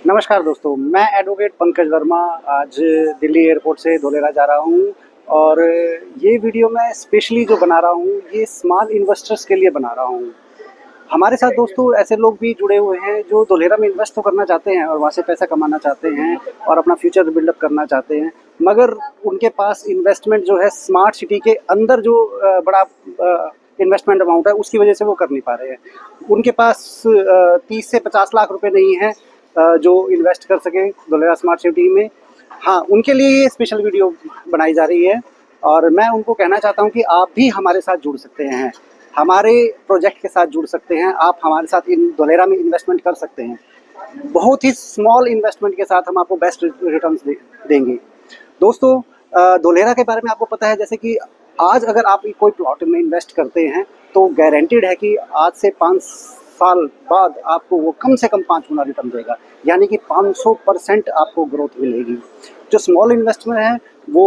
नमस्कार दोस्तों, मैं एडवोकेट पंकज वर्मा आज दिल्ली एयरपोर्ट से धोलेरा जा रहा हूँ। और ये वीडियो मैं स्पेशली जो बना रहा हूँ ये स्मॉल इन्वेस्टर्स के लिए बना रहा हूँ। हमारे साथ दोस्तों ऐसे लोग भी जुड़े हुए हैं जो धोलेरा में इन्वेस्ट तो करना चाहते हैं और वहाँ से पैसा कमाना चाहते हैं और अपना फ्यूचर बिल्डअप करना चाहते हैं, मगर उनके पास इन्वेस्टमेंट जो है स्मार्ट सिटी के अंदर जो बड़ा इन्वेस्टमेंट अमाउंट है उसकी वजह से वो कर नहीं पा रहे हैं। उनके पास 30 से 50 लाख रुपए नहीं है जो इन्वेस्ट कर सकें धोलेरा स्मार्ट सिटी में। हाँ, उनके लिए ये स्पेशल वीडियो बनाई जा रही है और मैं उनको कहना चाहता हूँ कि आप भी हमारे साथ जुड़ सकते हैं, हमारे प्रोजेक्ट के साथ जुड़ सकते हैं। आप हमारे साथ इन धोलेरा में इन्वेस्टमेंट कर सकते हैं। बहुत ही स्मॉल इन्वेस्टमेंट के साथ हम आपको बेस्ट रिटर्न्स देंगे। दोस्तों, धोलेरा के बारे में आपको पता है, जैसे कि आज अगर आप कोई प्लॉट में इन्वेस्ट करते हैं तो गारंटीड है कि आज से 5 साल बाद आपको वो कम से कम 5 गुना रिटर्न देगा, यानी कि 500% आपको ग्रोथ मिलेगी। जो स्मॉल इन्वेस्टमेंट है वो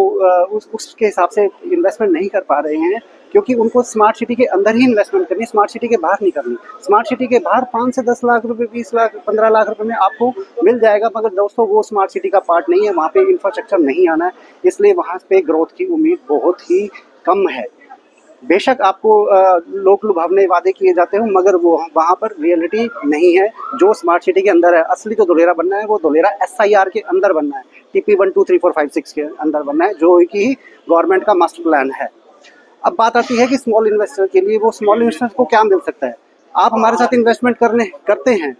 उसके हिसाब से इन्वेस्टमेंट नहीं कर पा रहे हैं क्योंकि उनको स्मार्ट सिटी के अंदर ही इन्वेस्टमेंट करनी, स्मार्ट सिटी के बाहर नहीं करनी। स्मार्ट सिटी के बाहर 5 से 10 लाख रुपए, 20 लाख, 15 लाख रुपए में आपको मिल जाएगा, मगर दोस्तों वो स्मार्ट सिटी का पार्ट नहीं है, वहाँ पे इंफ्रास्ट्रक्चर नहीं आना है, इसलिए वहाँ पे ग्रोथ की उम्मीद बहुत ही कम है। बेशक आपको लोक लुभावने वादे किए जाते हो, मगर वो वहाँ पर रियलिटी नहीं है जो स्मार्ट सिटी के अंदर है। असली जो धोलेरा बनना है वो धोलेरा SIR के अंदर बनना है, TP 1 2 3 4 5 6 के अंदर बनना है, जो कि गवर्नमेंट का मास्टर प्लान है। अब बात आती है कि स्मॉल इन्वेस्टर के लिए, वो स्मॉल इन्वेस्टर को क्या मिल सकता है। आप हमारे साथ इन्वेस्टमेंट करते हैं,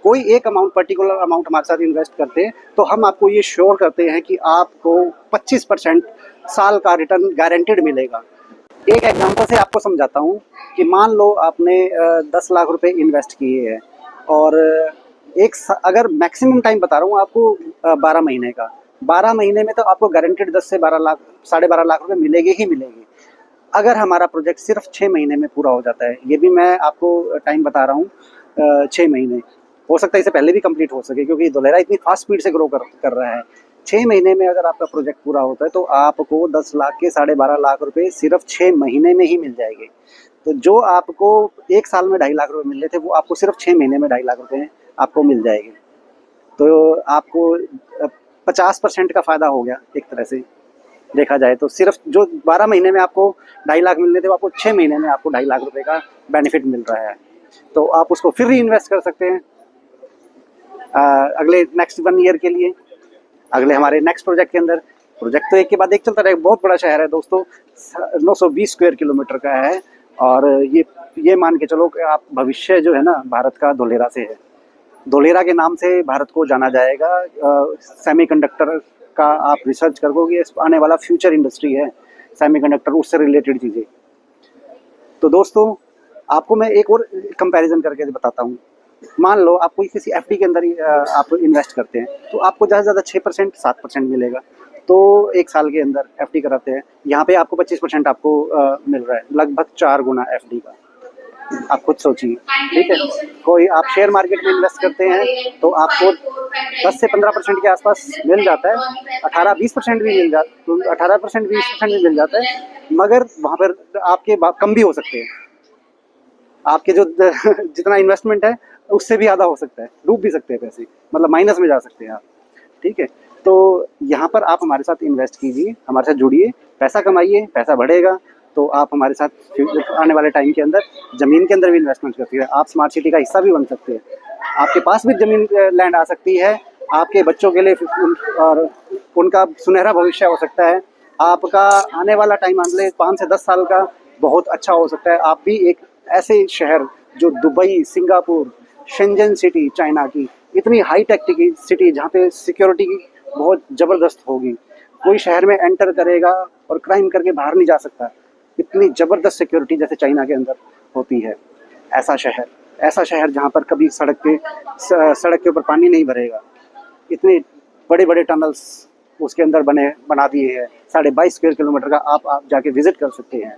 कोई एक अमाउंट, पर्टिकुलर अमाउंट हमारे साथ इन्वेस्ट करते हैं, तो हम आपको ये श्योर करते हैं कि आपको 25% साल का रिटर्न गारंटेड मिलेगा। एक एग्जांपल से आपको समझाता हूँ कि मान लो आपने 10 लाख रुपए इन्वेस्ट किए हैं और अगर मैक्सिमम टाइम बता रहा हूँ आपको 12 महीने का, 12 महीने में तो आपको गारंटेड 10 से 12 लाख, 12.5 लाख रुपए मिलेंगे ही मिलेंगे। अगर हमारा प्रोजेक्ट सिर्फ 6 महीने में पूरा हो जाता है, ये भी मैं आपको टाइम बता रहा हूँ, 6 महीने, हो सकता है इससे पहले भी कंप्लीट हो सके क्योंकि धोलेरा इतनी फास्ट स्पीड से ग्रो कर रहा है। 6 महीने में अगर आपका प्रोजेक्ट पूरा होता है तो आपको 10 लाख के 12.5 लाख रुपए सिर्फ 6 महीने में ही मिल जाएंगे। तो जो आपको 1 साल में 2.5 लाख रुपए मिल रहे थे वो आपको सिर्फ 6 महीने में 2.5 लाख रुपए आपको मिल जाएंगे। तो आपको 50% का फ़ायदा हो गया एक तरह से देखा जाए तो। सिर्फ जो 12 महीने में आपको 2.5 लाख मिलने थे वो आपको 6 महीने में आपको 2.5 लाख रुपए का बेनिफिट मिल रहा है। तो आप उसको फिर री इन्वेस्ट कर सकते हैं अगले नेक्स्ट 1 ईयर के लिए, अगले हमारे नेक्स्ट प्रोजेक्ट के अंदर। प्रोजेक्ट तो एक के बाद एक चलता रहेगा। बहुत बड़ा शहर है दोस्तों, 920 स्क्वायर किलोमीटर का है और ये मान के चलो कि आप भविष्य जो है ना भारत का धोलेरा से है। धोलेरा के नाम से भारत को जाना जाएगा। सेमीकंडक्टर का आप रिसर्च करोगे, आने वाला फ्यूचर इंडस्ट्री है सेमीकंडक्टर, उससे रिलेटेड चीज़ें। तो दोस्तों आपको मैं एक और कंपैरिजन करके बताता हूँ। मान लो आप कोई किसी FD के अंदर आप इन्वेस्ट करते हैं तो आपको ज़्यादा से ज़्यादा 6% 7% मिलेगा। तो 1 साल के अंदर FD कराते हैं, यहाँ पे आपको 25% आपको मिल रहा है, लगभग 4 गुना FD का। आप खुद सोचिए, ठीक है। कोई आप शेयर मार्केट में इन्वेस्ट करते हैं तो आपको 10 से 15% के आसपास मिल जाता है, 18-20% भी मिल जाता, तो 18% 20% भी मिल जाता है, मगर वहाँ पर आपके कम भी हो सकते हैं। आपके जो जितना इन्वेस्टमेंट है उससे भी ज़्यादा हो सकता है, डूब भी सकते हैं पैसे, मतलब माइनस में जा सकते हैं आप, ठीक है। तो यहाँ पर आप हमारे साथ इन्वेस्ट कीजिए, हमारे साथ जुड़िए, पैसा कमाइए, पैसा बढ़ेगा। तो आप हमारे साथ आने वाले टाइम के अंदर ज़मीन के अंदर भी इन्वेस्टमेंट करती है, आप स्मार्ट सिटी का हिस्सा भी बन सकते हैं। आपके पास भी ज़मीन लैंड आ सकती है, आपके बच्चों के लिए और उनका सुनहरा भविष्य हो सकता है। आपका आने वाला टाइम अगले 5 से 10 साल का बहुत अच्छा हो सकता है। आप भी एक ऐसे शहर जो Dubai, Singapore, Shenzhen city China की इतनी हाई टेक की सिटी जहाँ पे सिक्योरिटी की बहुत ज़बरदस्त होगी, कोई शहर में एंटर करेगा और क्राइम करके बाहर नहीं जा सकता, इतनी ज़बरदस्त सिक्योरिटी जैसे चाइना के अंदर होती है। ऐसा शहर जहाँ पर कभी सड़क के ऊपर पानी नहीं भरेगा, इतने बड़े बड़े टनल्स उसके अंदर बना दिए हैं। 22.5 स्क्वायर किलोमीटर का आप जाके विजिट कर सकते हैं।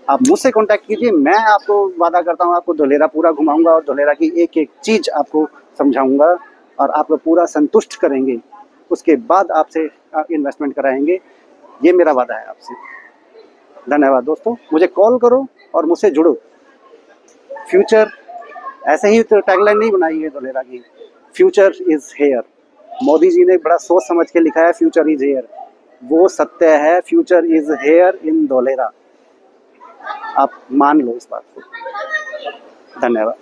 आप मुझसे कांटेक्ट कीजिए, मैं आपको वादा करता हूँ आपको धोलेरा पूरा घुमाऊंगा और धोलेरा की एक एक चीज़ आपको समझाऊंगा और आपको पूरा संतुष्ट करेंगे। उसके बाद आपसे इन्वेस्टमेंट कराएंगे, ये मेरा वादा है आपसे। धन्यवाद दोस्तों, मुझे कॉल करो और मुझसे जुड़ो। फ्यूचर ऐसे ही तो टैगलाइन नहीं बनाई है धोलेरा की, future is here. Modi ji ने बड़ा सोच समझ के लिखा है फ्यूचर इज हेयर, वो सत्य है। Future is here in Dholera. आप मान लो इस बात को। धन्यवाद।